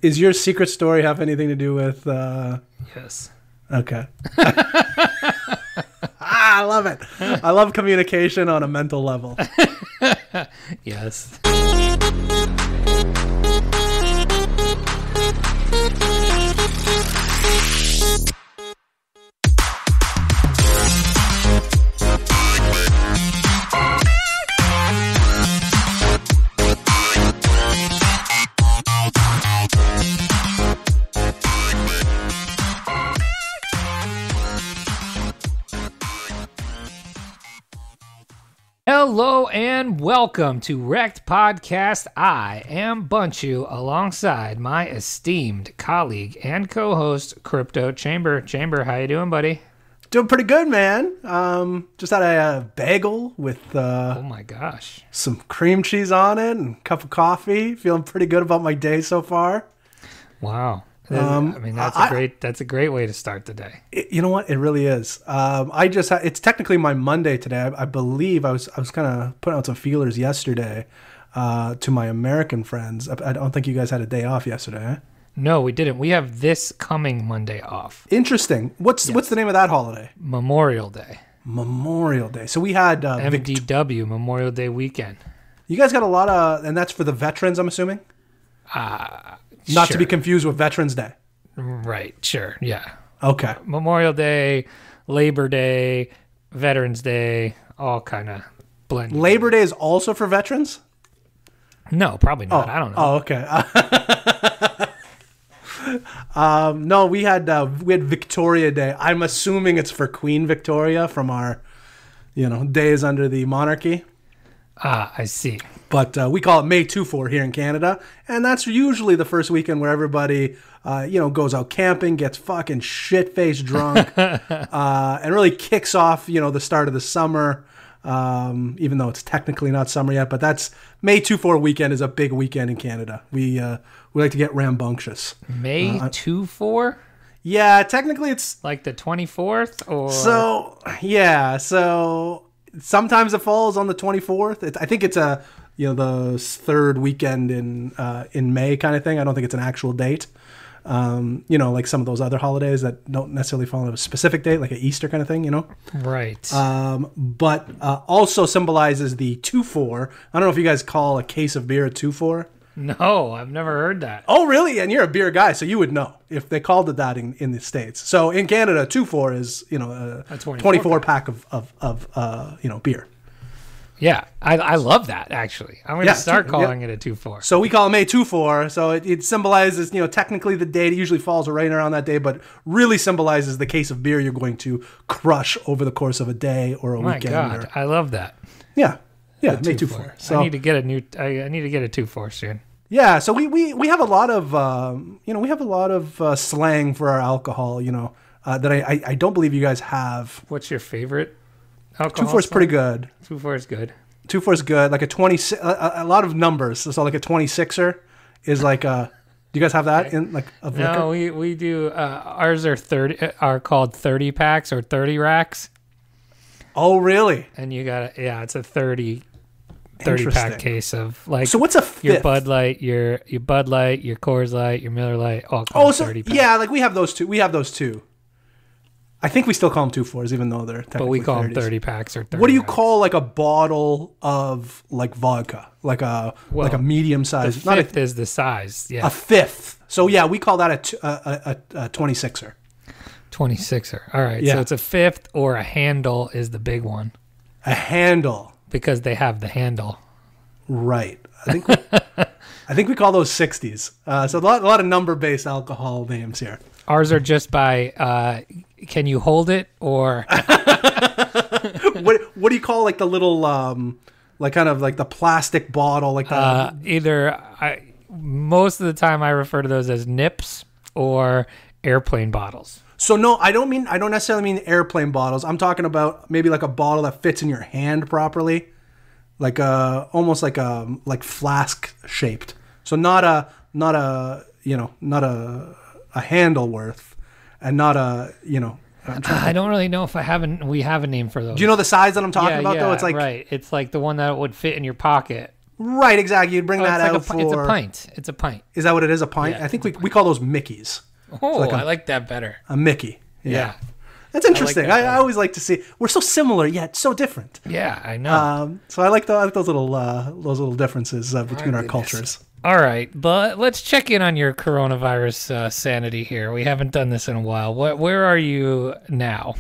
Is your secret story have anything to do with? Yes. Okay. I love it. I love communication on a mental level. Yes. Hello and welcome to REKT Podcast. I am Bunchu alongside my esteemed colleague and co-host Crypto Chamber. Chamber, how you doing, buddy? Doing pretty good, man. Just had a bagel with Oh my gosh. some cream cheese on it and a cup of coffee. Feeling pretty good about my day so far. Wow. That's a great way to start the day. You know what? It really is. It's technically my Monday today. I believe I was kind of putting out some feelers yesterday to my American friends. I don't think you guys had a day off yesterday. Eh? No, we didn't. We have this coming Monday off. Interesting. What's the name of that holiday? Memorial Day. Memorial Day. So we had MDW, Memorial Day weekend. You guys got a lot of, and that's for the veterans, I'm assuming? Not to be confused with Veterans Day. Right, sure, yeah. Okay. Memorial Day, Labor Day, Veterans Day, all kind of blended. Labor Day is also for veterans? No, probably not. I don't know. Oh, okay. No, we had Victoria Day. I'm assuming it's for Queen Victoria from our, days under the monarchy. I see. But we call it May 2-4 here in Canada, and that's usually the first weekend where everybody, goes out camping, gets fucking shit-faced drunk, and really kicks off, the start of the summer, even though it's technically not summer yet. But that's May 2-4 weekend is a big weekend in Canada. We like to get rambunctious. May 2-4? Yeah, technically it's like the 24th, or so sometimes it falls on the 24th. I think it's the third weekend in May kind of thing. I don't think it's an actual date. Like some of those other holidays that don't necessarily fall on a specific date, like an Easter kind of thing, Right. But also symbolizes the 2-4. I don't know if you guys call a case of beer a 2-4. No, I've never heard that. Oh, really? And you're a beer guy, so you would know if they called it that in the States. So in Canada, 2-4 is, a 24 pack of beer. Yeah, I love that, actually. I'm going to start calling it a 2-4. So we call it May 2-4. So it symbolizes, technically the date. It usually falls right around that day, but really symbolizes the case of beer you're going to crush over the course of a day or a weekend. My God, I love that. Yeah, May 2-4. So I need to get a 2-4 soon. Yeah, so we have a lot of slang for our alcohol, that I don't believe you guys have. What's your favorite alcohol? 2-4 is pretty good. 2-4 is good. 2-4 is good. Like a 26, a lot of numbers. So like a 26er is like do you guys have that in like a liquor? No, we do. Ours are called 30 packs or 30 racks. Oh, really? And you got it's a 30 pack case of like. So what's a fifth? Your Bud Light, your Coors Light, your Miller Light, all called 30 packs. Yeah, like we have those two. I think we still call them 2-4s, even though they're technically 30s. But we call them 30 packs or 30 What do you packs. call like a bottle of like vodka? Like a medium size. The fifth is the size. Yeah. A fifth. So yeah, we call that a 26er. 26er. All right. Yeah. So it's a fifth, or a handle is the big one. A handle. Because they have the handle. Right. I think we call those 60s. So a lot of number-based alcohol names here. Ours are just by can you hold it, or what do you call like the little like kind of like the plastic bottle like that? Most of the time I refer to those as nips or airplane bottles. So no, I don't necessarily mean airplane bottles. I'm talking about maybe like a bottle that fits in your hand properly, like almost like flask shaped. So not a handle worth, and not a I don't really know if we have a name for those. Do you know the size that I'm talking about though? It's like right. It's like the one that would fit in your pocket, Right, exactly. You'd bring that out for... It's a pint. It's a pint. Is that what it is, a pint? Yeah, I think we call those Mickeys. Oh, I like that better. A Mickey. Yeah. That's interesting. I always like to see... We're so similar, yet so different. Yeah, I know. So I like those little differences between our cultures. All right, but let's check in on your coronavirus sanity here. We haven't done this in a while. Where are you now?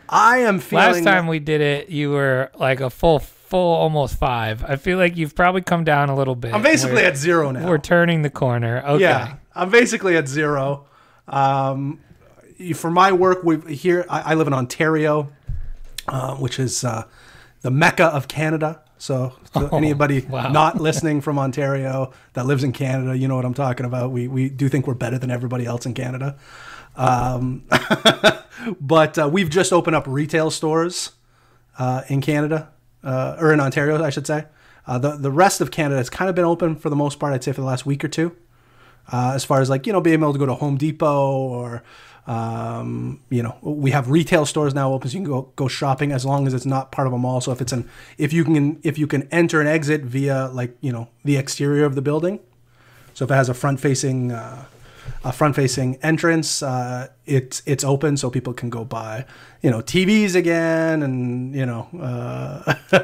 I am feeling... Last time we did it, you were like a full almost 5. I feel like you've probably come down a little bit. I'm basically at 0 now. We're turning the corner. Okay. Yeah, I'm basically at 0. For my work, I live in Ontario, which is the Mecca of Canada. So anybody not listening from Ontario that lives in Canada, you know what I'm talking about. We do think we're better than everybody else in Canada. But we've just opened up retail stores in Canada, or in Ontario, I should say. The rest of Canada has kind of been open for the most part, I'd say, for the last week or two. As far as being able to go to Home Depot or, we have retail stores now open, so you can go shopping as long as it's not part of a mall. So if you can enter and exit via the exterior of the building. So if it has a front facing entrance, it's open so people can go buy, TVs again and,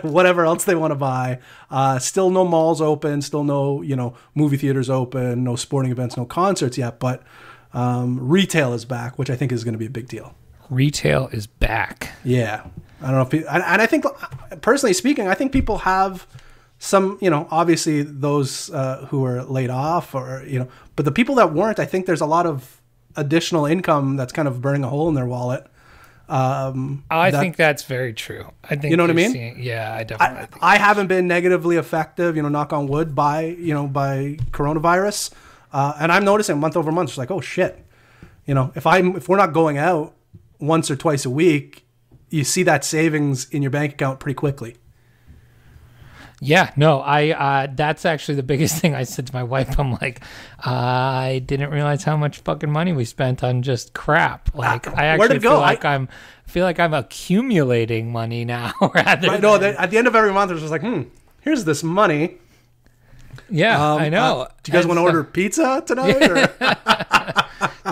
whatever else they want to buy. Still no malls open, still no, movie theaters open, no sporting events, no concerts yet, but retail is back, which I think is going to be a big deal. Retail is back. Yeah. I don't know if and I think, personally speaking, I think people have some, obviously those who were laid off or, but the people that weren't, I think there's a lot of additional income that's kind of burning a hole in their wallet. I think that's very true. I think you know what I mean? Yeah, I definitely think I haven't been negatively affected, knock on wood, by coronavirus. And I'm noticing month over month, it's like, oh shit. If we're not going out once or twice a week, you see that savings in your bank account pretty quickly. Yeah, no, that's actually the biggest thing I said to my wife. I'm like, I didn't realize how much fucking money we spent on just crap. Like, I actually feel like I'm accumulating money now rather than... No, at the end of every month, it's just like, here's this money. Yeah, I know. Do you guys want to order pizza tonight? Or?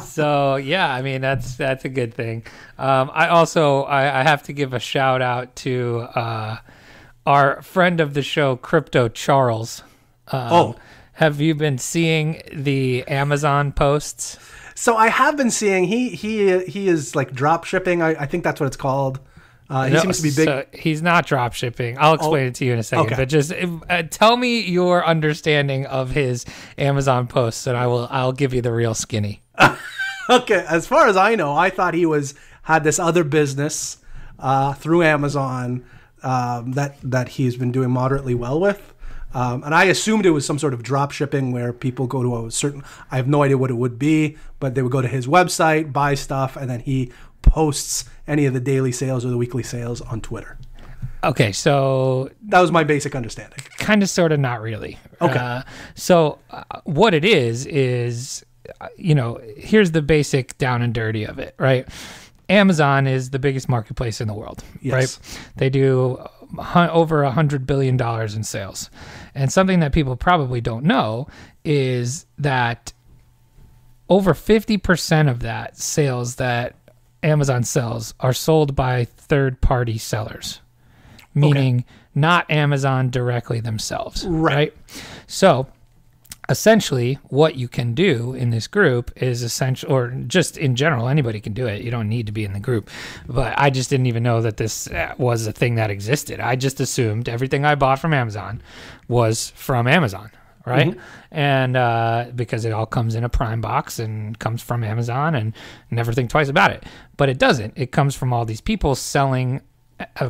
So yeah, I mean that's a good thing. I have to give a shout out to our friend of the show, Crypto Charles. Have you been seeing the Amazon posts? So I have been seeing he is like drop shipping. I think that's what it's called. He seems to be big. So he's not drop shipping. I'll explain it to you in a second. Okay. But just tell me your understanding of his Amazon posts, and I'll give you the real skinny. Okay. As far as I know, I thought he had this other business through Amazon that he's been doing moderately well with. And I assumed it was some sort of drop shipping where people go to a certain, I have no idea what it would be, but they would go to his website, buy stuff, and then he posts any of the daily sales or the weekly sales on Twitter. Okay, so... That was my basic understanding. Kind of, sort of, not really. Okay. What it is, here's the basic down and dirty of it, right? Amazon is the biggest marketplace in the world, yes. Right? They do over $100 billion in sales. And something that people probably don't know is that over 50% of that sales that Amazon sells are sold by third-party sellers, meaning not Amazon directly themselves, right? So essentially what you can do in this group is or just in general, anybody can do it. You don't need to be in the group, but I just didn't even know that this was a thing that existed. I just assumed everything I bought from Amazon was from Amazon. Right. Mm-hmm. And because it all comes in a Prime box and comes from Amazon and never think twice about it. But it doesn't. It comes from all these people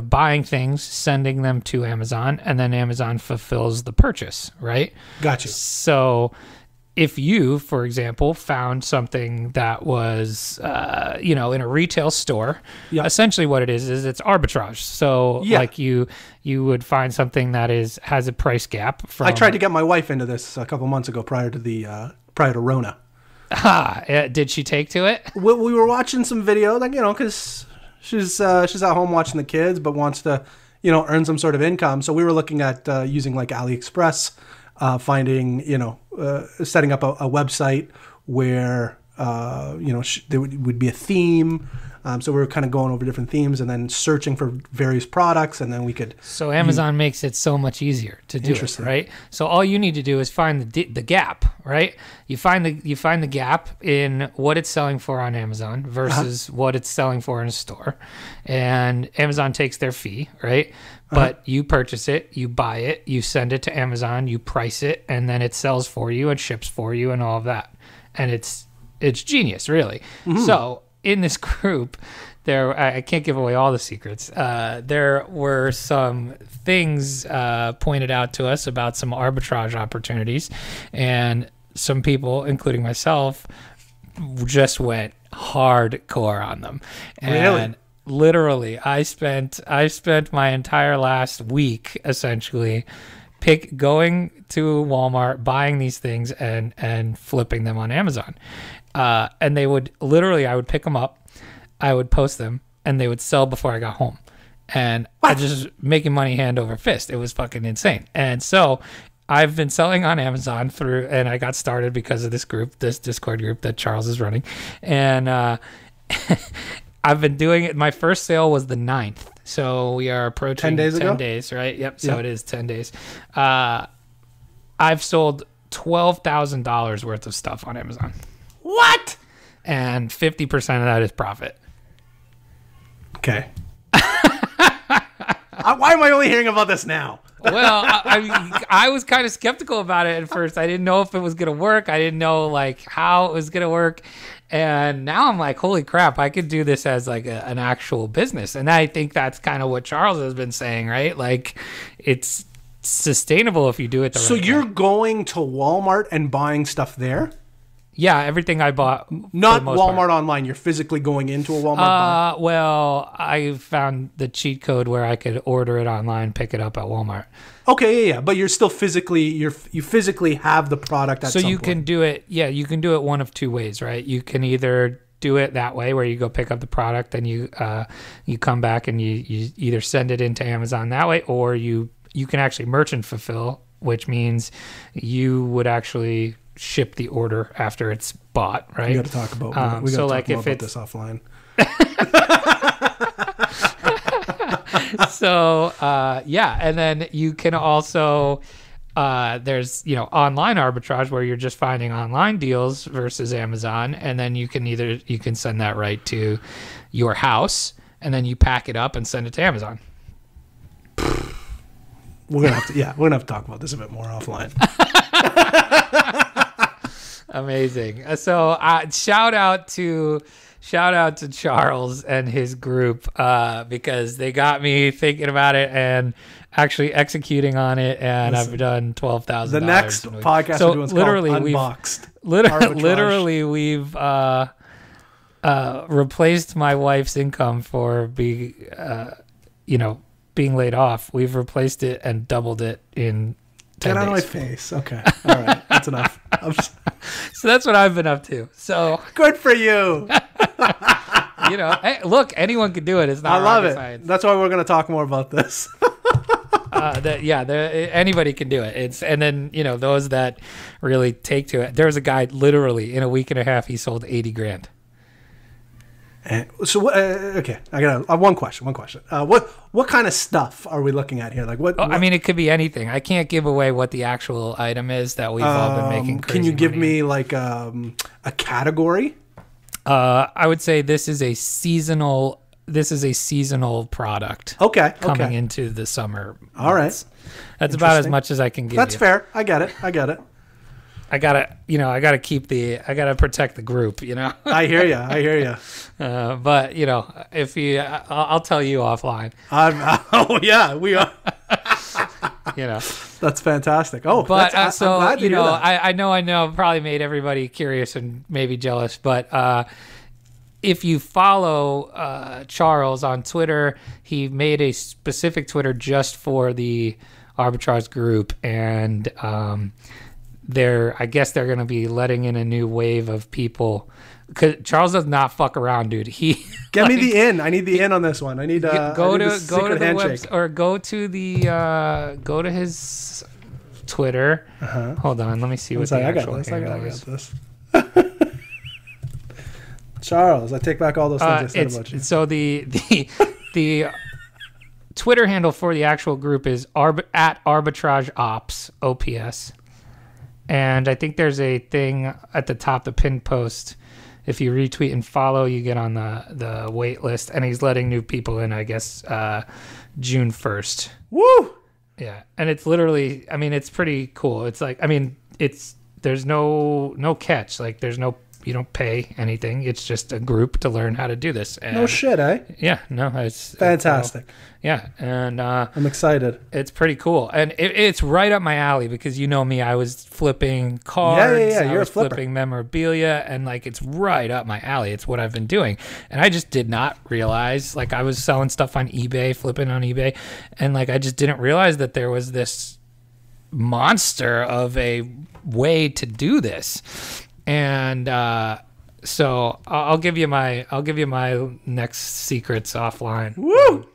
buying things, sending them to Amazon, and then Amazon fulfills the purchase. Right. Gotcha. So if you, for example, found something that was, in a retail store, essentially what it is it's arbitrage. So like you would find something that has a price gap. I tried to get my wife into this a couple months ago prior to Rona. Did she take to it? We were watching some video, because she's at home watching the kids, but wants to, earn some sort of income. So we were looking at using like AliExpress, finding, setting up a website where, there would be a theme. So we were kind of going over different themes and then searching for various products, and then we could. So Amazon makes it so much easier to do it, right? So all you need to do is find the gap, right? You find the gap in what it's selling for on Amazon versus what it's selling for in a store, and Amazon takes their fee, right? But you purchase it, you buy it, you send it to Amazon, you price it, and then it sells for you and ships for you and all of that, and it's genius, really. So in this group, I can't give away all the secrets. There were some things pointed out to us about some arbitrage opportunities, and some people, including myself, just went hardcore on them. And literally, I spent my entire last week essentially going to Walmart, buying these things, and flipping them on Amazon. And they would I would pick them up, I would post them, and they would sell before I got home. And I just making money hand over fist. It was fucking insane. And so I've been selling on Amazon and I got started because of this Discord group that Charles is running. And I've been doing it. My first sale was the 9th. So we are approaching 10 days, right? Yep. So it is 10 days. I've sold $12,000 worth of stuff on Amazon. What? And 50% of that is profit. Okay. Why am I only hearing about this now? Well, I was kind of skeptical about it at first. I didn't know if it was going to work. I didn't know how it was going to work. And now I'm like, holy crap, I could do this as like an actual business. And I think that's kind of what Charles has been saying, right? Like, it's sustainable if you do it the right way. So you're going to Walmart and buying stuff there? Yeah, everything I bought. Not Walmart online. You're physically going into a Walmart. Well, I found the cheat code where I could order it online, pick it up at Walmart. Okay, yeah. But you're still you physically have the product at some point. So you can do it. Yeah, you can do it one of two ways, right? You can either do it that way, where you go pick up the product and you come back and you either send it into Amazon that way, or you can actually merchant fulfill, which means you would actually ship the order after it's bought, right? We got to talk about we got to talk about this offline. So and then you can also there's online arbitrage where you're just finding online deals versus Amazon, and then you can send that right to your house, and then you pack it up and send it to Amazon. We're gonna have to talk about this a bit more offline. Amazing. So shout out to Charles and his group because they got me thinking about it and actually executing on it, and I've done $12,000. The next podcast we're doing is called Unboxed. Literally, we've replaced my wife's income for being laid off. We've replaced it and doubled it in 10 Get out days. of my face. Okay. All right. That's enough. So that's what I've been up to. So good for you. Hey, look, anyone can do it. It's not I love it. science. That's why we're going to talk more about this. Anybody can do it. And then those that really take to it. There's a guy literally in a week and a half he sold $80,000. So okay, I got one question. What kind of stuff are we looking at here? Like what? I mean, it could be anything. I can't give away what the actual item is that we've all been making. Crazy can you give money me like a category? I would say this is a seasonal product. Okay, coming into the summer. All right, that's about as much as I can give. That's you. fair. I get it. I gotta protect the group, I hear you. But if I'll tell you offline. We are. That's fantastic. Oh, but I'm glad to hear that. I know, probably made everybody curious and maybe jealous, but if you follow Charles on Twitter, he made a specific Twitter just for the arbitrage group, and I guess they're going to be letting in a new wave of people. Cause Charles does not fuck around, dude. He Get me the in. I need the in on this one. I need go to the handshake. website or go to his Twitter. Hold on, let me see what the actual handle is. I got this. Charles, I take back all those things I said about you. So the Twitter handle for the actual group is at arbitrage ops. And I think there's a thing at the top, the pinned post. If you retweet and follow, you get on the wait list. And he's letting new people in, I guess, June 1st. Woo! Yeah. And it's literally, I mean, it's pretty cool. It's like, I mean, there's no catch. Like, you don't pay anything. It's just a group to learn how to do this. And no shit, eh? Yeah, no, it's fantastic. Yeah, and I'm excited. It's pretty cool, and it's right up my alley because you know me. I was flipping cards. Yeah. You're I was a flipper. flipping memorabilia, and like it's right up my alley. It's what I've been doing, and I just did not realize. Like I was selling stuff on eBay, flipping on eBay, and like I just didn't realize that there was this monster of a way to do this. And so I'll give you my next secrets offline. Woo!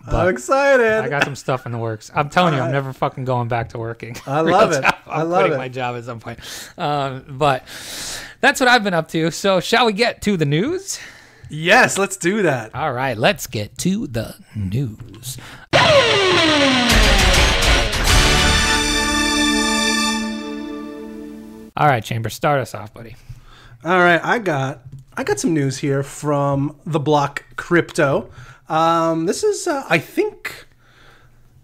I'm excited. I got some stuff in the works. I'm telling you, I'm never fucking going back to working. I love it. I'm quitting my job at some point. But that's what I've been up to. So shall we get to the news? Yes, let's do that. All right, let's get to the news. All right, Chamber, start us off, buddy. All right, I got some news here from the Block Crypto. This is, I think,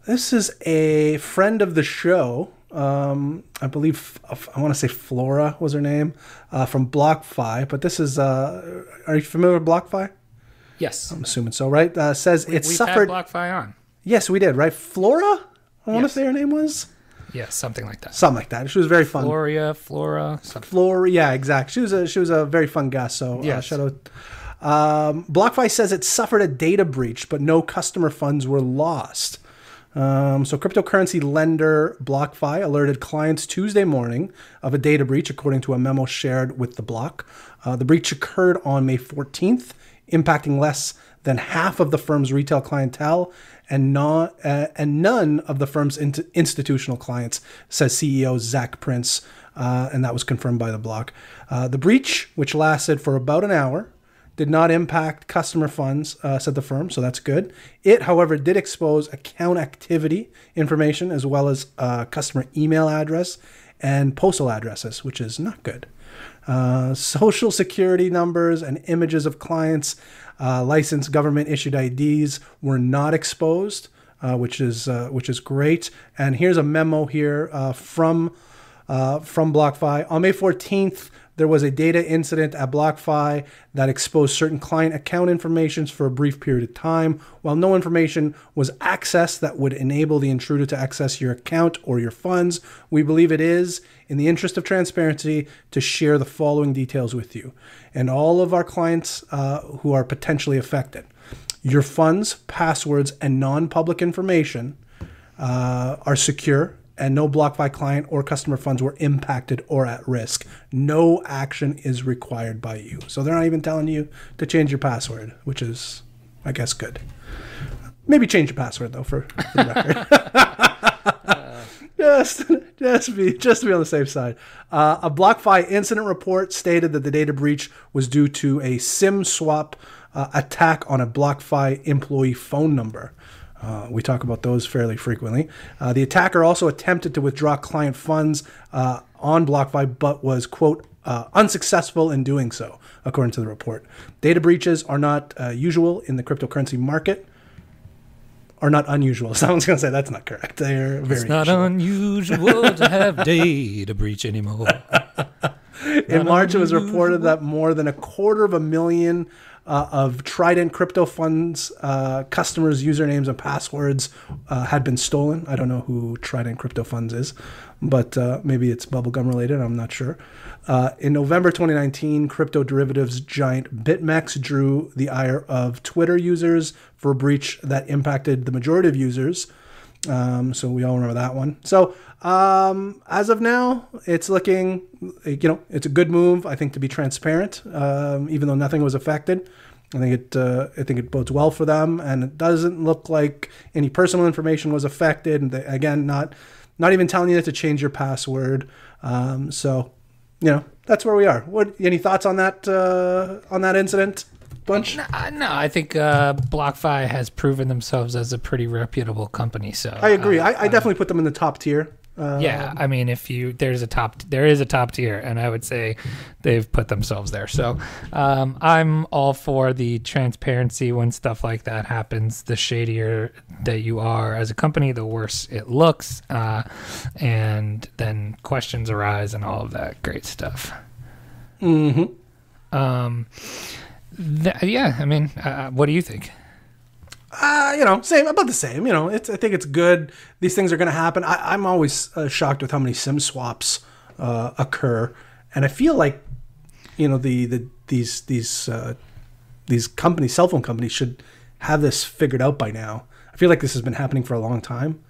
this is a friend of the show. I believe, I want to say Flora was her name, from BlockFi. But this is, are you familiar with BlockFi? Yes. I'm assuming so, right? Says it suffered. We've had BlockFi on. Yes, we did, right? Flora? I want to say her name was? Yeah, something like that. Something like that. She was very fun. Flora. Flora, yeah, exactly. She was a very fun guest. So yes. Shout out. BlockFi says it suffered a data breach, but no customer funds were lost. So cryptocurrency lender BlockFi alerted clients Tuesday morning of a data breach, according to a memo shared with the block. The breach occurred on May 14th, impacting less than half of the firm's retail clientele and none of the firm's institutional clients, says CEO Zach Prince, and that was confirmed by the block. The breach, which lasted for about an hour, did not impact customer funds, said the firm, so that's good. It, however, did expose account activity information as well as customer email address and postal addresses, which is not good. Social security numbers and images of clients, licensed government-issued IDs were not exposed, which is great. And here's a memo here from BlockFi. On May 14th, there was a data incident at BlockFi that exposed certain client account information for a brief period of time. While no information was accessed that would enable the intruder to access your account or your funds, we believe it is, in the interest of transparency, to share the following details with you and all of our clients who are potentially affected. Your funds, passwords, and non-public information are secure, and no BlockFi client or customer funds were impacted or at risk. No action is required by you. So they're not even telling you to change your password, which is, I guess, good. Maybe change your password, though, for the record. just to be on the safe side. A BlockFi incident report stated that the data breach was due to a SIM swap attack on a BlockFi employee phone number. We talk about those fairly frequently. The attacker also attempted to withdraw client funds on BlockFi, but was, quote, unsuccessful in doing so, according to the report. Data breaches are not usual in the cryptocurrency market. Are not unusual. Someone's going to say that's not correct. They're very It's not unusual to have data breach anymore. In March, it was reported that more than 250,000 of Trident crypto funds customers' usernames and passwords had been stolen. I don't know who Trident crypto funds is, but maybe it's bubblegum related. I'm not sure. In November 2019, crypto derivatives giant BitMEX drew the ire of Twitter users for a breach that impacted the majority of users. So we all remember that one. So as of now, it's looking, it's a good move, I think, to be transparent, even though nothing was affected. I think it bodes well for them, and it doesn't look like any personal information was affected. And again, not even telling you to change your password. So, that's where we are. Any thoughts on that incident, Bunch? No, I think BlockFi has proven themselves as a pretty reputable company. So I agree. I definitely put them in the top tier. Yeah, I mean, there is a top tier, and I would say they've put themselves there. So I'm all for the transparency when stuff like that happens. The shadier that you are as a company, the worse it looks, and then questions arise and all of that great stuff. Mm-hmm. Yeah, I mean, what do you think? About the same. I think it's good. These things are going to happen. I'm always shocked with how many SIM swaps occur, and I feel like, these companies, cell phone companies, should have this figured out by now. I feel like this has been happening for a long time.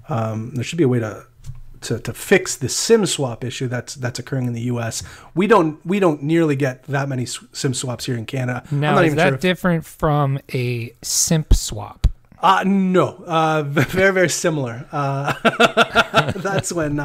There should be a way to fix the SIM swap issue that's occurring in the U.S. We don't nearly get that many SIM swaps here in Canada. Now, is that different from a simp swap? No, very, very similar. That's when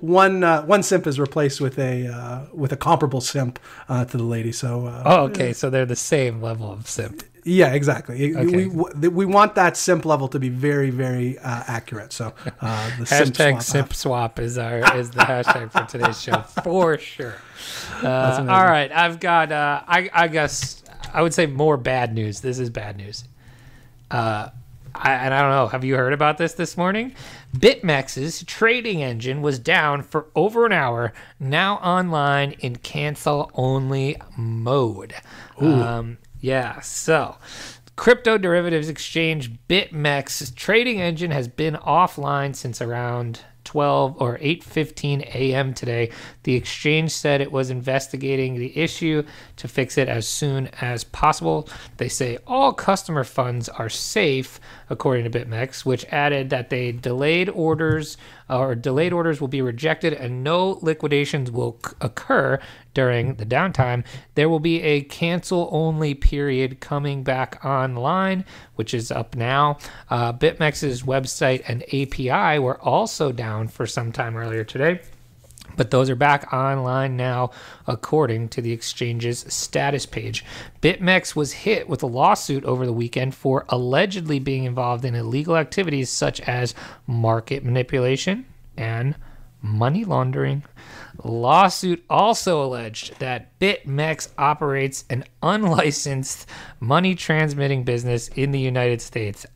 one simp is replaced with a comparable simp to the lady. So okay, so they're the same level of simp. Yeah, exactly. Okay. We want that simp level to be very, very accurate. So the hashtag simp swap is the hashtag for today's show for sure. All right, I've got I guess I would say more bad news. This is bad news. I don't know. Have you heard about this morning? BitMEX's trading engine was down for over an hour, now online in cancel-only mode. Yeah, so crypto derivatives exchange BitMEX's trading engine has been offline since around 12 or 8:15 a.m. today. The exchange said it was investigating the issue to fix it as soon as possible. They say all customer funds are safe, according to BitMEX, which added that delayed orders will be rejected and no liquidations will occur during the downtime. There will be a cancel-only period coming back online, which is up now. BitMEX's website and API were also down for some time earlier today, but those are back online now, according to the exchange's status page. BitMEX was hit with a lawsuit over the weekend for allegedly being involved in illegal activities such as market manipulation and money laundering. Lawsuit also alleged that BitMEX operates an unlicensed money transmitting business in the United States.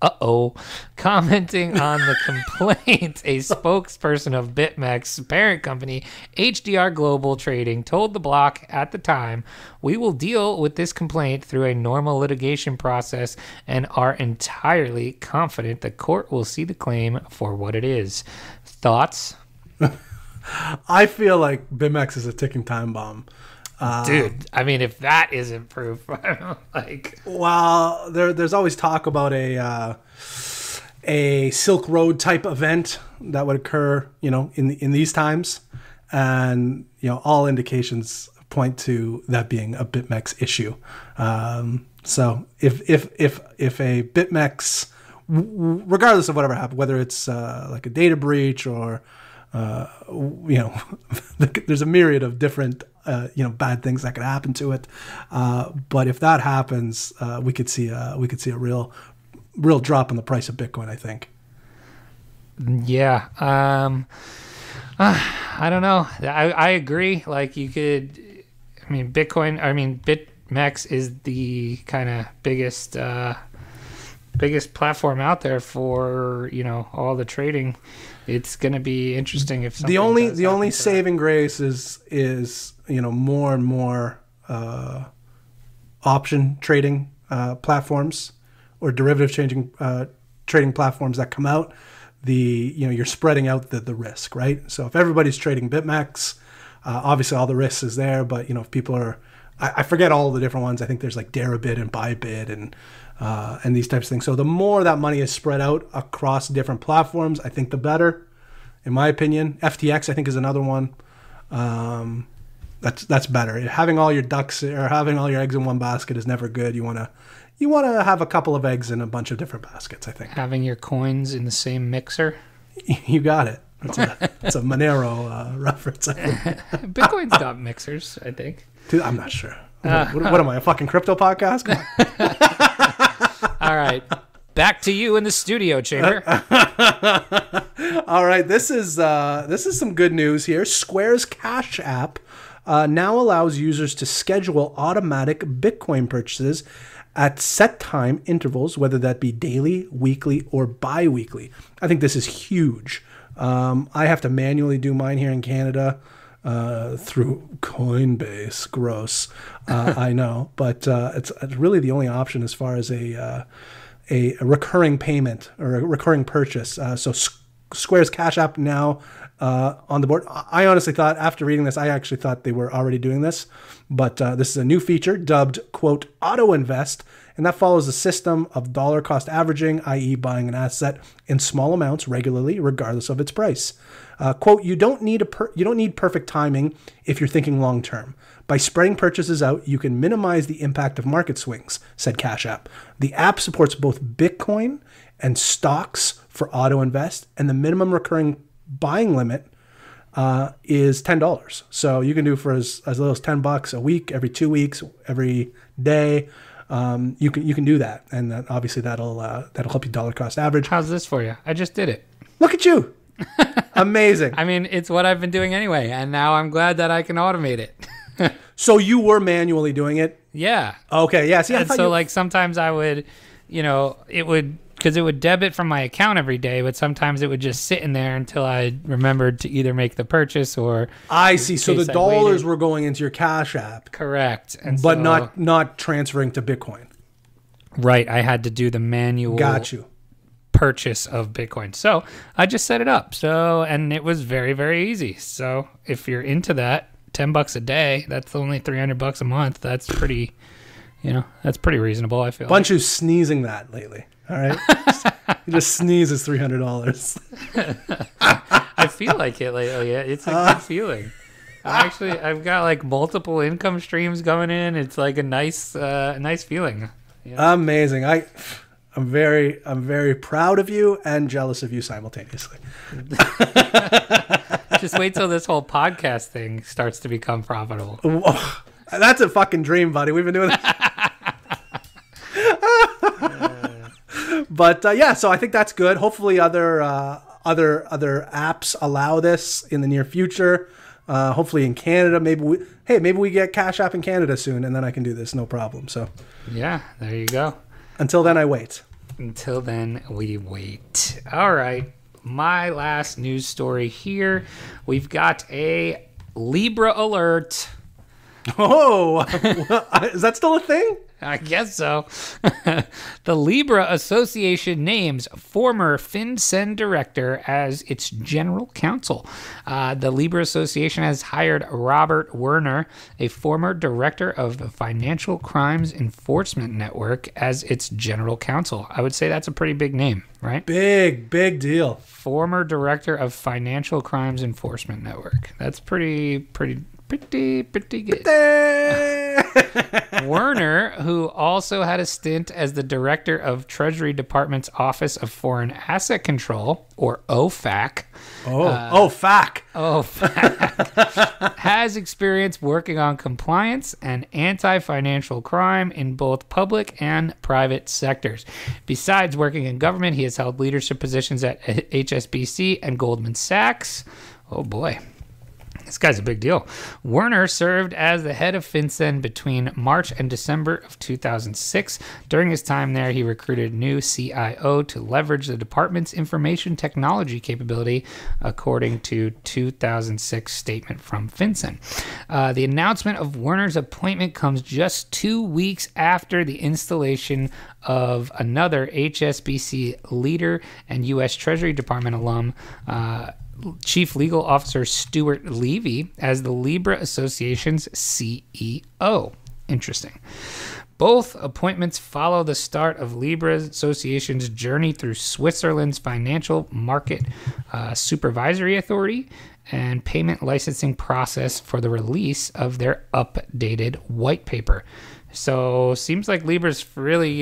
Commenting on the complaint, a spokesperson of BitMEX's parent company, HDR Global Trading, told the block at the time, "We will deal with this complaint through a normal litigation process and are entirely confident the court will see the claim for what it is." Thoughts? I feel like BitMEX is a ticking time bomb. Dude, I mean, if that isn't proof, I don't like... Well, there's always talk about a Silk Road type event that would occur, in these times. And, all indications point to that being a BitMEX issue. So if a BitMEX, regardless of whatever happened, whether it's like a data breach or... there's a myriad of different, bad things that could happen to it. But if that happens, we could see a real drop in the price of Bitcoin, I think. Yeah. I don't know. I agree. Like BitMEX is the kind of biggest platform out there for, all the trading. It's going to be interesting if the only saving grace is more and more option trading platforms or derivative trading platforms that come out. You're spreading out the risk, right? So if everybody's trading BitMEX, obviously all the risk is there, but if people are I forget all the different ones. I think there's like Deribit and Bybit and these types of things. So the more that money is spread out across different platforms, I think the better, in my opinion. FTX, I think, is another one. That's better. Having all your ducks or having all your eggs in one basket is never good. You want to have a couple of eggs in a bunch of different baskets, I think. Having your coins in the same mixer. You got it. That's a Monero reference. Bitcoin's got mixers, I think. Dude, I'm not sure. What am I, a fucking crypto podcast? Come on. All right. Back to you in the studio chamber. All right. This is some good news here. Square's Cash App now allows users to schedule automatic Bitcoin purchases at set time intervals, whether that be daily, weekly, or bi-weekly. I think this is huge. I have to manually do mine here in Canada through Coinbase. Gross. I know, but it's really the only option as far as a recurring payment or a recurring purchase. So Square's Cash App now on the board. I honestly thought, after reading this, I actually thought they were already doing this, but this is a new feature dubbed, quote, auto invest, and that follows the system of dollar cost averaging, i.e. buying an asset in small amounts regularly, regardless of its price. Quote, you don't need perfect timing if you're thinking long term. By spreading purchases out, you can minimize the impact of market swings, said Cash App. The app supports both Bitcoin and stocks for auto invest, and the minimum recurring buying limit is $10. So you can do for as little as $10 a week, every 2 weeks, every day. You can do that, and obviously that'll help you dollar cost average. How's this for you? I just did it. Look at you. Amazing. I mean, it's what I've been doing anyway, and now I'm glad that I can automate it. So you were manually doing it? Yeah. Okay. Yeah. See, and so like sometimes I would, because it would debit from my account every day, but sometimes it would just sit in there until I remembered to either make the purchase or. I see. So the dollars were going into your Cash App. Correct. And but not transferring to Bitcoin. Right. I had to do the manual. Got you. Purchase of Bitcoin. So I just set it up. And it was very, very easy. So if you're into that, $10 a day, that's only $300 a month. That's pretty, that's pretty reasonable, I feel. Bunchu's sneezing that lately. All right. He just sneezes $300. I feel like it lately. Yeah, it's a good feeling. I've got like multiple income streams coming in. It's like a nice feeling. Yeah. Amazing. I'm very proud of you and jealous of you simultaneously. Just wait till this whole podcast thing starts to become profitable. Whoa. That's a fucking dream, buddy. We've been doing that. But yeah, so I think that's good. Hopefully other apps allow this in the near future. Hopefully in Canada, maybe we get Cash App in Canada soon, and then I can do this, no problem. So yeah, there you go. Until then, I wait. Until then, we wait. All right. My last news story here. We've got a Libra alert. Oh, is that still a thing? I guess so. The Libra Association names former FinCEN director as its general counsel. The Libra Association has hired Robert Werner, a former director of the Financial Crimes Enforcement Network, as its general counsel. I would say that's a pretty big name, right? Big deal. Former director of Financial Crimes Enforcement Network. That's pretty good. Werner, who also had a stint as the director of Treasury Department's Office of Foreign Asset Control, or OFAC. OFAC, has experience working on compliance and anti-financial crime in both public and private sectors. Besides working in government, he has held leadership positions at HSBC and Goldman Sachs. Oh boy. This guy's a big deal. Werner served as the head of FinCEN between March and December of 2006. During his time there, he recruited new CIO to leverage the department's information technology capability, according to 2006 statement from FinCEN. The announcement of Werner's appointment comes just 2 weeks after the installation of another HSBC leader and U.S. Treasury Department alum, Chief Legal Officer Stuart Levy, as the Libra Association's CEO. Interesting. Both appointments follow the start of Libra Association's journey through Switzerland's Financial Market Supervisory Authority and payment licensing process for the release of their updated white paper. So seems like Libra's really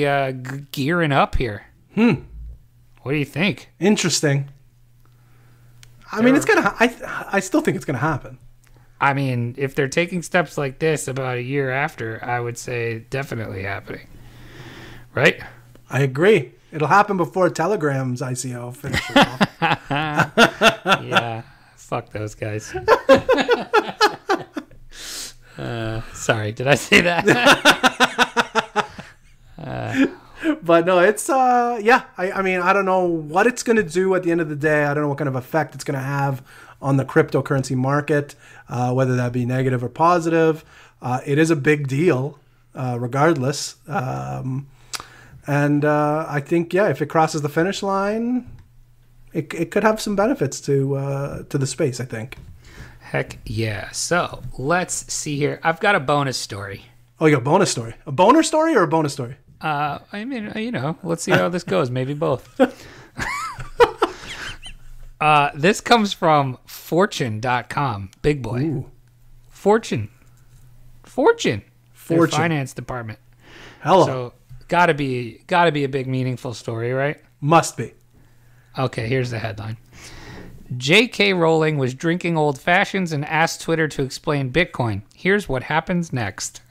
gearing up here. What do you think? Interesting. I mean, it's gonna. I still think it's gonna happen. I mean, if they're taking steps like this about a year after, I would say definitely happening. Right? I agree. It'll happen before Telegram's ICO finishes off. Yeah. Fuck those guys. Sorry, did I say that? But no, it's yeah. I mean, I don't know what it's going to do at the end of the day. I don't know what kind of effect it's going to have on the cryptocurrency market, whether that be negative or positive. It is a big deal, regardless. And I think, yeah, if it crosses the finish line, it could have some benefits to the space, I think. Heck yeah. So let's see here. I've got a bonus story. Oh, you got a bonus story? A boner story or a bonus story? I mean, you know, let's see how this goes. Maybe both. This comes from fortune.com. Big boy. Ooh. Fortune. Their finance department. Hello. So gotta be a big meaningful story, right? Must be. Okay, here's the headline. J.K. Rowling was drinking old fashions and asked Twitter to explain Bitcoin. Here's what happens next.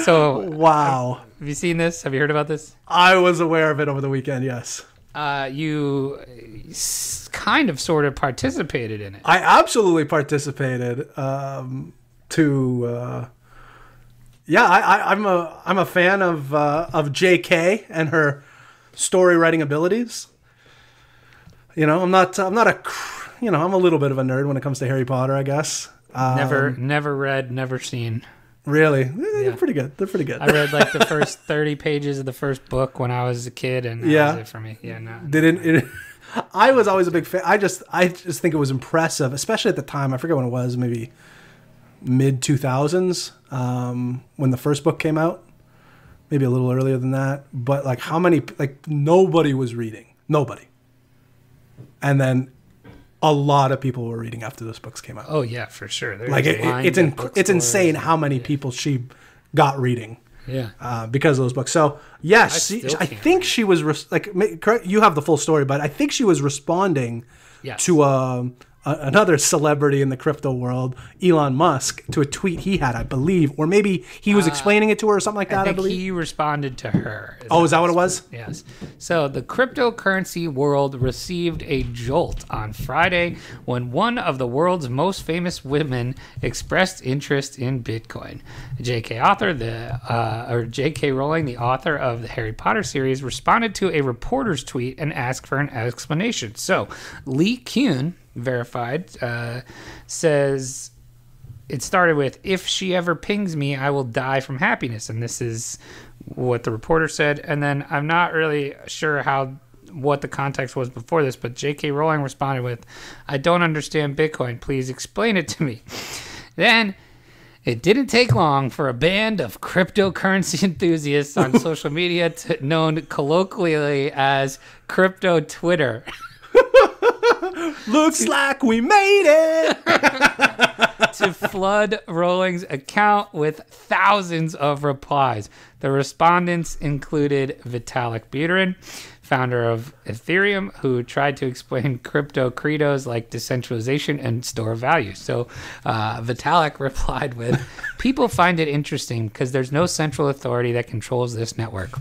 So, wow. Have you seen this? Have you heard about this? I was aware of it over the weekend, yes. You kind of sort of participated in it. I absolutely participated. I'm a fan of J.K. and her story writing abilities. You know, I'm a little bit of a nerd when it comes to Harry Potter, I guess. Never read, never seen. Really? They're pretty good. They're pretty good. I read like the first 30 pages of the first book when I was a kid, and that was it for me. Yeah, no. I was always a big fan. I just think it was impressive, especially at the time. I forget when it was, maybe mid 2000s, when the first book came out. Maybe a little earlier than that. But like nobody was reading. Nobody. And then a lot of people were reading after those books came out. Oh yeah, for sure. It's insane how many people she got reading. Yeah. Because of those books. So yes, I think she was you have the full story, but I think she was responding to another celebrity in the crypto world, Elon Musk, to a tweet he had, I believe, or maybe he was explaining it to her or something like that. I believe he responded to her. Is that what it was? Yes. So the cryptocurrency world received a jolt on Friday when one of the world's most famous women expressed interest in Bitcoin. J.K. Rowling, the author of the Harry Potter series, responded to a reporter's tweet and asked for an explanation. So Lee Kuhn, verified, says it started with, "If she ever pings me, I will die from happiness." And this is what the reporter said. And then I'm not really sure what the context was before this, but J.K. Rowling responded with, "I don't understand Bitcoin. Please explain it to me." Then it didn't take long for a band of cryptocurrency enthusiasts on social media, known colloquially as Crypto Twitter, looks like we made it, to flood Rowling's account with thousands of replies. The respondents included Vitalik Buterin, founder of Ethereum, who tried to explain crypto credos like decentralization and store value. So Vitalik replied with, "People find it interesting because there's no central authority that controls this network.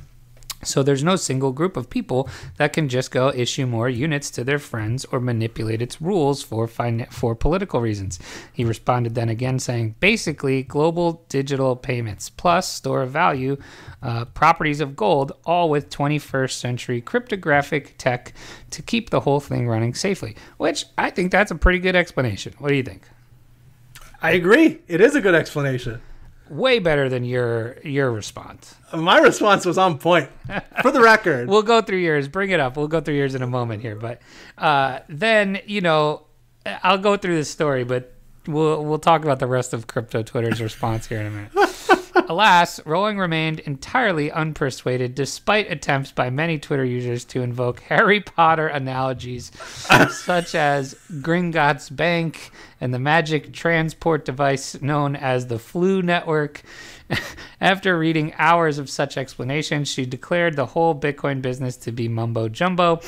So there's no single group of people that can just go issue more units to their friends or manipulate its rules for political reasons." He responded then again saying, "Basically, global digital payments plus store of value, properties of gold, all with 21st century cryptographic tech to keep the whole thing running safely." Which I think that's a pretty good explanation. What do you think? I agree. It is a good explanation. Way better than your response. My response was on point. For the record. We'll go through yours. Bring it up. We'll go through yours in a moment here. But then, I'll go through this story. But We'll talk about the rest of crypto Twitter's response here in a minute. Alas, Rowling remained entirely unpersuaded despite attempts by many Twitter users to invoke Harry Potter analogies such as Gringotts Bank and the magic transport device known as the Flu Network. After reading hours of such explanations, she declared the whole Bitcoin business to be mumbo jumbo,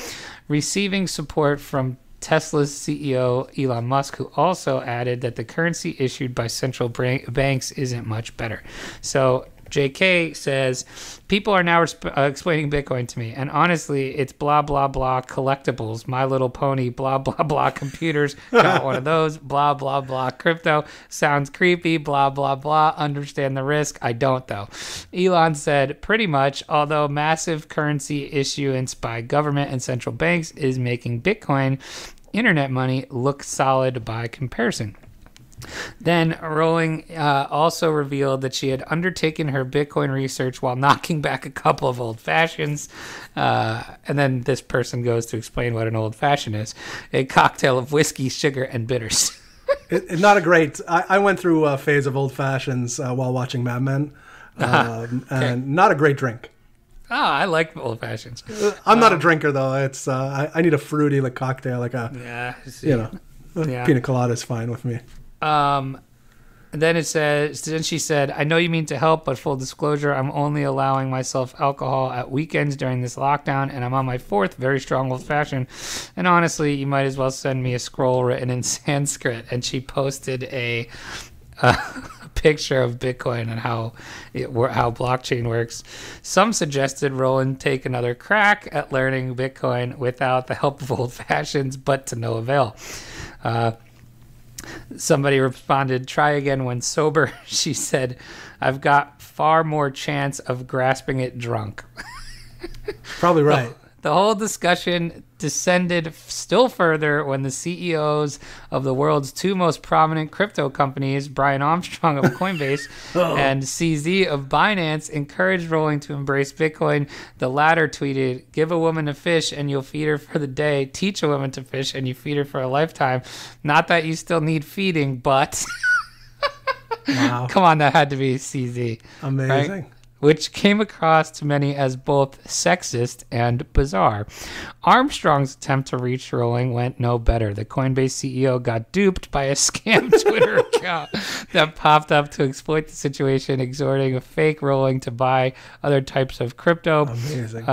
receiving support from Tesla's CEO Elon Musk, who also added that the currency issued by central banks isn't much better. So JK says, people are now explaining Bitcoin to me, and honestly, it's blah, blah, blah collectibles. My Little Pony, blah, blah, blah computers. Got one of those. Blah, blah, blah crypto. Sounds creepy. Blah, blah, blah. Understand the risk. I don't, though. Elon said, pretty much, although massive currency issuance by government and central banks is making Bitcoin internet money look solid by comparison. Then Rowling also revealed that she had undertaken her Bitcoin research while knocking back a couple of old fashions. And then this person goes to explain what an old fashioned is: a cocktail of whiskey, sugar, and bitters. Not a great. I went through a phase of old fashions while watching Mad Men, and not a great drink. Oh, I like old fashions. I'm not a drinker though. It's I need a fruity like cocktail, like a pina colada is fine with me. Then it says, then she said, I know you mean to help, but full disclosure, I'm only allowing myself alcohol at weekends during this lockdown, and I'm on my fourth very strong old fashioned. And honestly, you might as well send me a scroll written in Sanskrit. And she posted a picture of Bitcoin and how blockchain works. Some suggested Roland take another crack at learning Bitcoin without the help of old fashions, but to no avail. Somebody responded, try again when sober. She said, I've got far more chance of grasping it drunk. Probably right. The whole discussion descended still further when the CEOs of the world's two most prominent crypto companies, Brian Armstrong of Coinbase and CZ of Binance, encouraged Rowling to embrace Bitcoin. The latter tweeted, give a woman a fish and you'll feed her for the day. Teach a woman to fish and you feed her for a lifetime. Not that you still need feeding, but... Wow. Come on, that had to be CZ. Amazing. Right? Which came across to many as both sexist and bizarre. Armstrong's attempt to reach Rowling went no better. The Coinbase CEO got duped by a scam Twitter account that popped up to exploit the situation, exhorting a fake Rowling to buy other types of crypto. Amazing.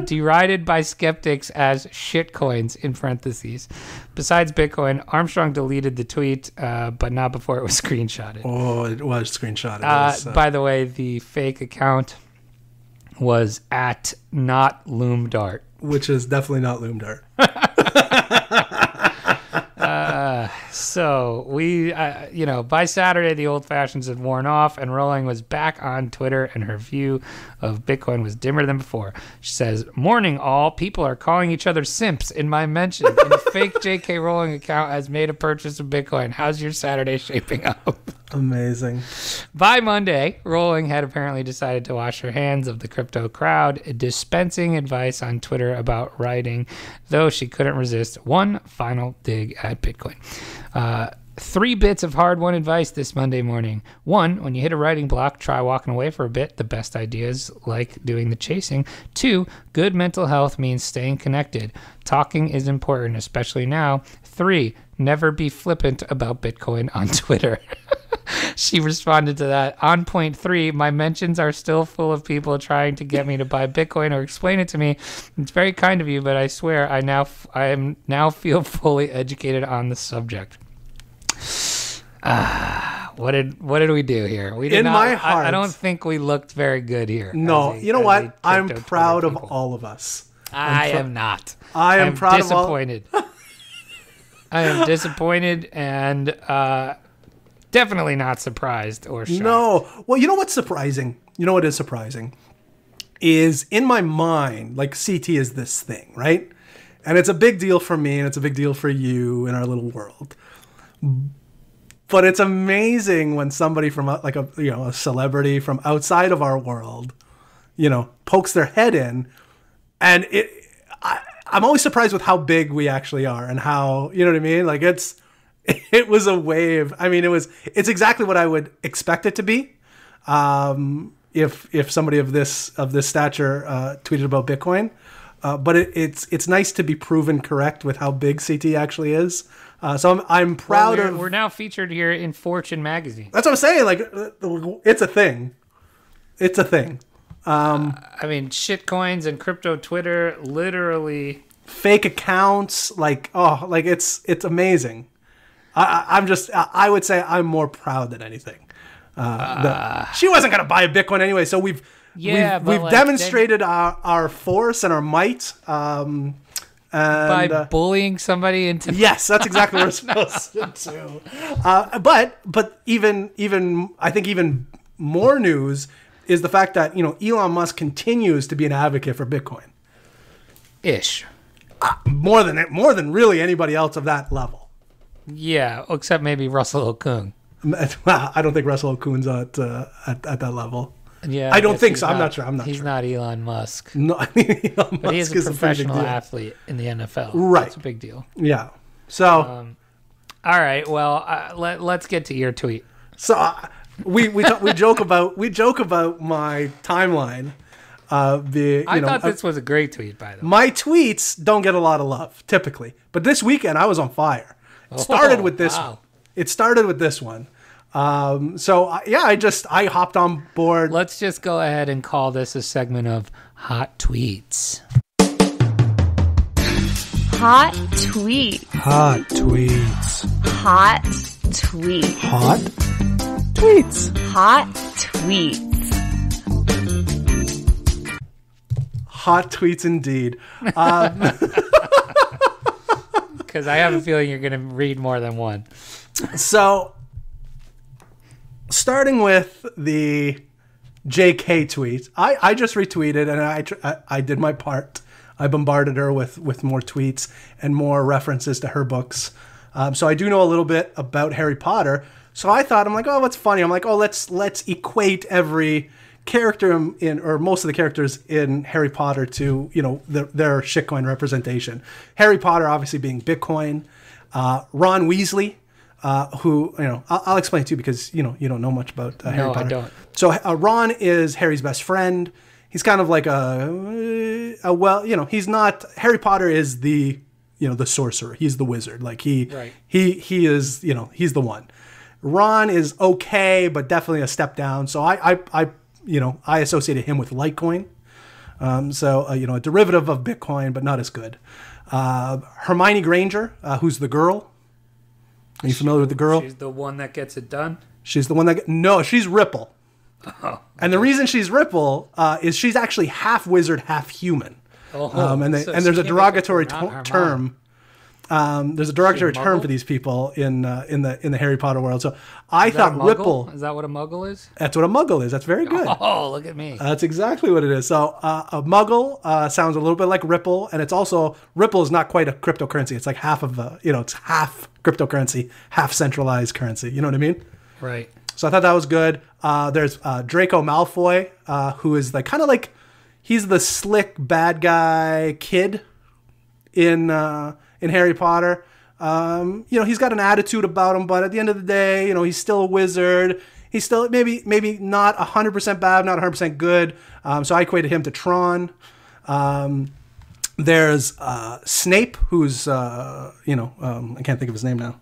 Derided by skeptics as shitcoins in parentheses. Besides Bitcoin, Armstrong deleted the tweet, but not before it was screenshotted. Oh, it was screenshotted. By the way, the fake account was at not Loomdart, which is definitely not Loomdart. So we, by Saturday, the old fashions had worn off and Rowling was back on Twitter and her view of Bitcoin was dimmer than before. She says, morning all, people are calling each other simps in my mention. And a fake JK Rowling account has made a purchase of Bitcoin. How's your Saturday shaping up? Amazing. By Monday, Rowling had apparently decided to wash her hands of the crypto crowd, dispensing advice on Twitter about writing, though she couldn't resist one final dig at Bitcoin. 3 bits of hard-won advice this Monday morning. 1, when you hit a writing block, try walking away for a bit. The best ideas, like doing the chasing. 2, good mental health means staying connected. Talking is important, especially now. 3, never be flippant about Bitcoin on Twitter. She responded to that. On point 3, my mentions are still full of people trying to get me to buy Bitcoin or explain it to me. It's very kind of you, but I swear I now feel fully educated on the subject. What did we do here? We did in not, my heart, I don't think we looked very good here. No, you know what? I'm proud of all of us. I am not. I am proud disappointed. of all. I am disappointed and definitely not surprised or shocked. No. Well, you know what's surprising? You know what is surprising? Is in my mind, like CT is this thing, right? And it's a big deal for me and it's a big deal for you in our little world. But it's amazing when somebody from like a celebrity from outside of our world, pokes their head in, and I'm always surprised with how big we actually are and how, you know what I mean? Like It was a wave. I mean, it's exactly what I would expect it to be. If somebody of this stature tweeted about Bitcoin, but it's nice to be proven correct with how big CT actually is. So I'm proud of. We're now featured here in Fortune magazine. That's what I'm saying. Like, it's a thing. It's a thing. I mean, shitcoins and crypto Twitter, literally fake accounts. Like, it's amazing. I would say I'm more proud than anything. She wasn't gonna buy a Bitcoin anyway, so we've demonstrated our force and our might. By bullying somebody into yes, that's exactly what we're supposed to do. But even I think even more news is the fact that Elon Musk continues to be an advocate for Bitcoin. Ish. More than really anybody else of that level. Yeah, except maybe Russell Okung. I don't think Russell Okung's at that level. Yeah, I don't think so. I'm not sure. He's sure. not Elon Musk. No, I mean, Elon Musk but he is a professional athlete in the NFL. Right. That's a big deal. Yeah. So. All right. Well, let's get to your tweet. So we joke about my timeline. I thought this was a great tweet, by the way. My tweets don't get a lot of love typically, but this weekend I was on fire. It started with this. Wow. It started with this one. I hopped on board. Let's just go ahead and call this a segment of hot tweets. Hot tweet. Hot tweets. Hot tweet. Hot tweets. Hot tweets. Hot tweets indeed. Because I have a feeling you're going to read more than one. So, starting with the JK tweet, I just retweeted and I did my part. I bombarded her with more tweets and more references to her books. So I do know a little bit about Harry Potter. So I thought, I'm like, oh, what's funny? I'm like, oh, let's equate every character or most of the characters in Harry Potter to their shitcoin representation. Harry Potter obviously being Bitcoin. Ron Weasley. Who I'll explain to you because you don't know much about Harry Potter. I don't. So Ron is Harry's best friend. He's kind of like he's not. Harry Potter is the sorcerer. He's the wizard. Like he is he's the one. Ron is okay, but definitely a step down. So I associated him with Litecoin. A derivative of Bitcoin, but not as good. Hermione Granger, who's the girl. Are you familiar with the girl? She's the one that gets it done? She's the one that... No, she's Ripple. Oh. And the reason she's Ripple is she's actually half wizard, half human. And there's a derogatory term. There's a derogatory term for these people in the Harry Potter world. So I thought Ripple... Is that what a muggle is? That's what a muggle is. That's very good. Oh, look at me. That's exactly what it is. So a muggle sounds a little bit like Ripple. And it's also... Ripple is not quite a cryptocurrency. It's like half of a... it's half cryptocurrency, half centralized currency. You know what I mean? Right. So I thought that was good. There's Draco Malfoy, who is like kind of like he's the slick bad guy kid in Harry Potter. He's got an attitude about him, but at the end of the day, he's still a wizard. He's still maybe not 100% bad, not 100% good. So I equated him to Tron. There's Snape, who's I can't think of his name now.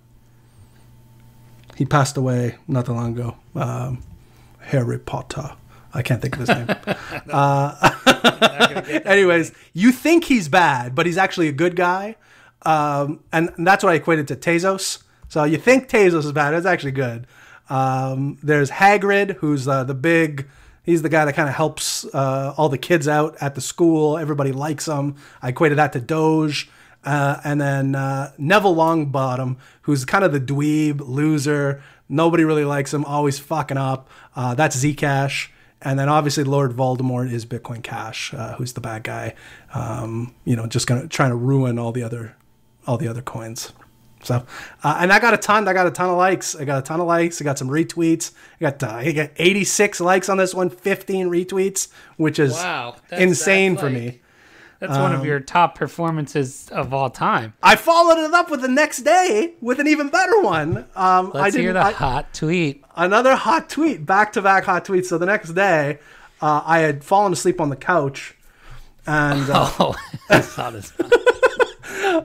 He passed away not that long ago. Harry Potter. I can't think of his name. Anyways, you think he's bad, but he's actually a good guy. And that's what I equated to Tezos. So you think Tezos is bad. It's actually good. There's Hagrid, who's the big... He's the guy that kind of helps all the kids out at the school. Everybody likes him. I equated that to Doge. And then Neville Longbottom, who's kind of the dweeb, loser. Nobody really likes him, always fucking up. That's Zcash. And then obviously Lord Voldemort is Bitcoin Cash, who's the bad guy. Just trying to ruin all the other coins. So, and I got a ton of likes. I got some retweets. I got 86 likes on this one, 15 retweets, which is insane for me. That's one of your top performances of all time. I followed it up with the next day with an even better one. Let's hear the hot tweet. Another hot tweet, back-to-back hot tweets. So the next day, I had fallen asleep on the couch. And I saw this.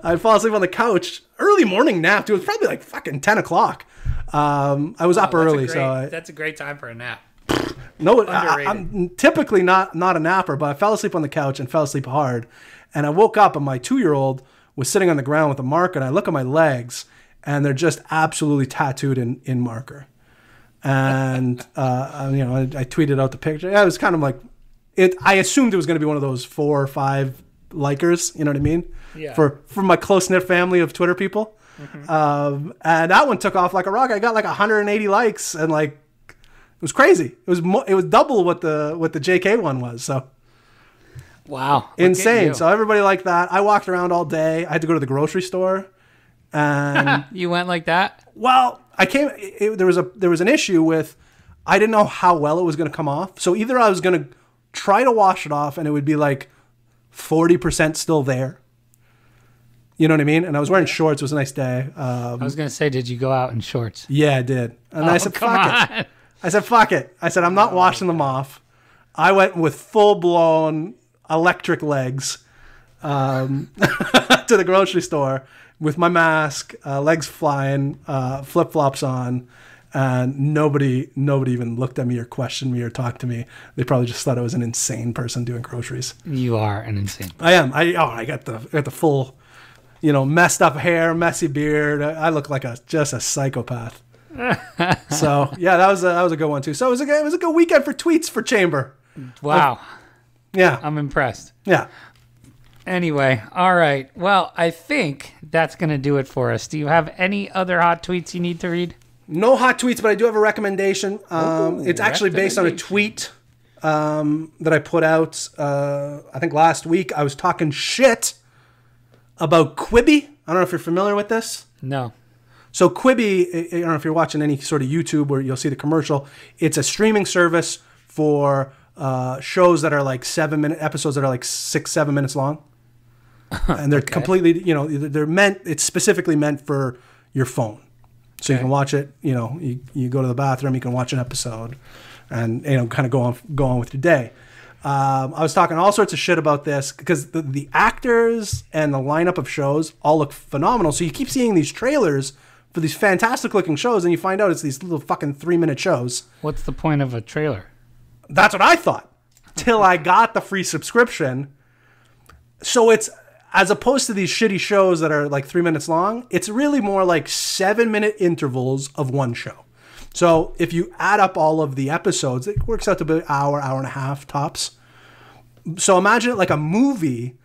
I'd fall asleep on the couch. Early morning nap, dude. It was probably like fucking 10 o'clock. I was up early. That's a great time for a nap. No, I'm typically not a napper, but I fell asleep on the couch and fell asleep hard. And I woke up and my 2-year-old was sitting on the ground with a marker. And I look at my legs and they're just absolutely tattooed in marker. And, I tweeted out the picture. Yeah, it was kind of like, I assumed it was going to be one of those 4 or 5 likers. You know what I mean? Yeah. For my close-knit family of Twitter people. Mm-hmm. And that one took off like a rocket. I got like 180 likes and like, it was crazy. It was double what the JK one was. So wow, insane. So everybody liked that. I walked around all day. I had to go to the grocery store, and you went like that. Well, there was an issue with I didn't know how well it was going to come off. So either I was going to try to wash it off, and it would be like 40% still there. You know what I mean? And I was wearing shorts. It was a nice day. I was going to say, did you go out in shorts? Yeah, I did. And I said, fuck it. I said, fuck it. I said, I'm not washing them off. I went with full-blown electric legs to the grocery store with my mask, legs flying, flip-flops on, and nobody even looked at me or questioned me or talked to me. They probably just thought I was an insane person doing groceries. You are an insane person. I am. I got the full, messed up hair, messy beard. I look like just a psychopath. So yeah, that was a good one too. So it was a good weekend for tweets for Chamber. Wow. Yeah, I'm impressed. Yeah. Anyway, all right. Well, I think that's gonna do it for us. Do you have any other hot tweets you need to read? No hot tweets, but I do have a recommendation. It's actually based on a tweet that I put out. I think last week. I was talking shit about Kwibi. I don't know if you're familiar with this. No. So Kwibi, I don't know if you're watching any sort of YouTube where you'll see the commercial. It's a streaming service for shows that are like 7-minute episodes that are like 6-7 minutes long, and they're completely, it's specifically meant for your phone, so you can watch it. You go to the bathroom, you can watch an episode, and kind of go on with your day. I was talking all sorts of shit about this because the actors and the lineup of shows all look phenomenal. So you keep seeing these trailers for these fantastic looking shows, and you find out it's these little fucking 3-minute shows. What's the point of a trailer? That's what I thought, till I got the free subscription. So it's, as opposed to these shitty shows that are like 3 minutes long, it's really more like 7-minute intervals of one show. So if you add up all of the episodes, it works out to be an hour and a half tops. So imagine it like a movie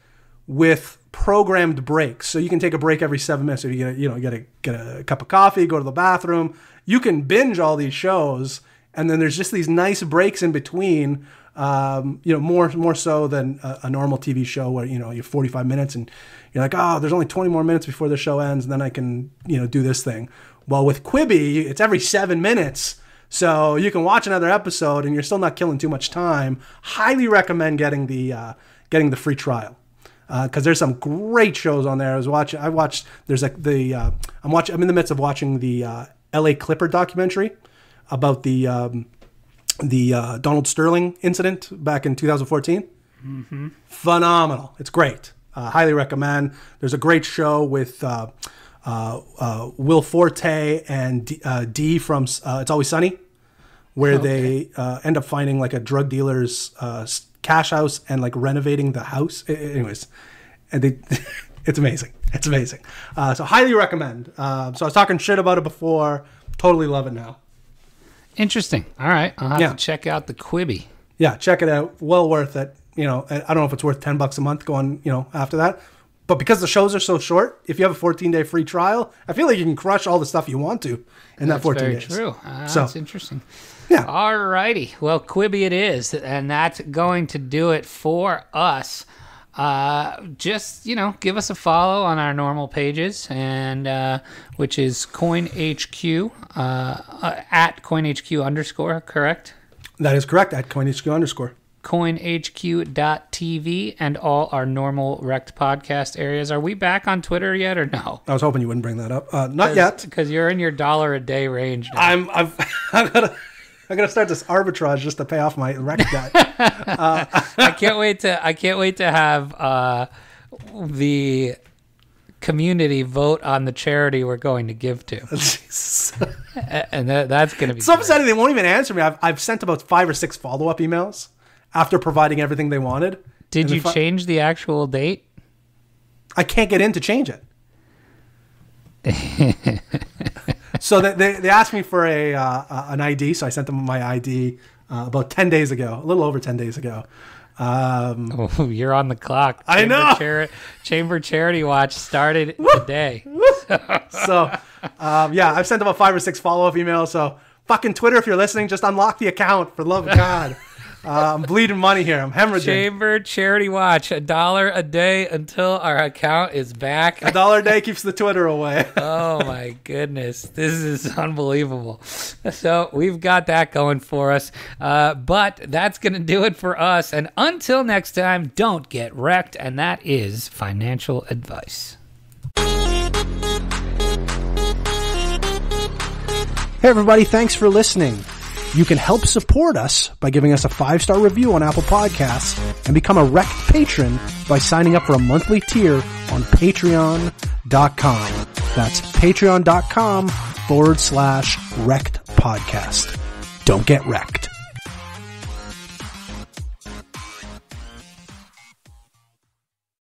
with programmed breaks. So you can take a break every 7 minutes. So you get a cup of coffee, go to the bathroom. You can binge all these shows, and then there's just these nice breaks in between. More so than a normal TV show where you're 45 minutes and you're like, oh, there's only 20 more minutes before the show ends, and then I can do this thing. Well, with Kwibi, it's every 7 minutes. So you can watch another episode and you're still not killing too much time. Highly recommend getting the free trial. Because there's some great shows on there. I'm in the midst of watching the LA Clipper documentary about the Donald Sterling incident back in 2014. Mm-hmm. Phenomenal. It's great. Highly recommend. There's a great show with Will Forte and Dee from It's Always Sunny, where they end up finding like a drug dealer's cash house and like renovating the house. Anyways, and it's amazing. It's amazing. So highly recommend. So I was talking shit about it before. Totally love it now. Interesting. All right. I'll have to check out the Kwibi. Yeah, check it out. Well worth it. I don't know if it's worth $10 a month going, after that. But because the shows are so short, if you have a 14-day free trial, I feel like you can crush all the stuff you want to in that 14 days. That's very true. That's interesting. Yeah. All righty. Well, Kwibi it is, and that's going to do it for us. Just, give us a follow on our normal pages, and which is CoinHQ, at CoinHQ _, correct? That is correct, at CoinHQ _. coinhq.tv, and all our normal REKT podcast areas. Are we back on Twitter yet or no? I was hoping you wouldn't bring that up. Not yet. Because you're in your $1 a day range now. I gotta start this arbitrage just to pay off my REKT debt. I can't wait to have the community vote on the charity we're going to give to. And that's going to be so upsetting. They won't even answer me. I've sent about 5 or 6 follow-up emails after providing everything they wanted. Did you change the actual date? I can't get in to change it. So they asked me for an ID, so I sent them my ID about 10 days ago, a little over 10 days ago. You're on the clock. I know. Chamber Charity Watch started today. So, I've sent about 5 or 6 follow-up emails. So, fucking Twitter, if you're listening, just unlock the account, for the love of God. I'm bleeding money here. I'm hemorrhaging. Chamber Charity Watch, $1 a day until our account is back. $1 a day keeps the Twitter away. Oh my goodness. This is unbelievable. So we've got that going for us. But that's going to do it for us. And until next time, don't get wrecked. And that is financial advice. Hey everybody, thanks for listening. You can help support us by giving us a 5-star review on Apple Podcasts and become a REKT patron by signing up for a monthly tier on patreon.com. That's patreon.com/REKT podcast. Don't get wrecked.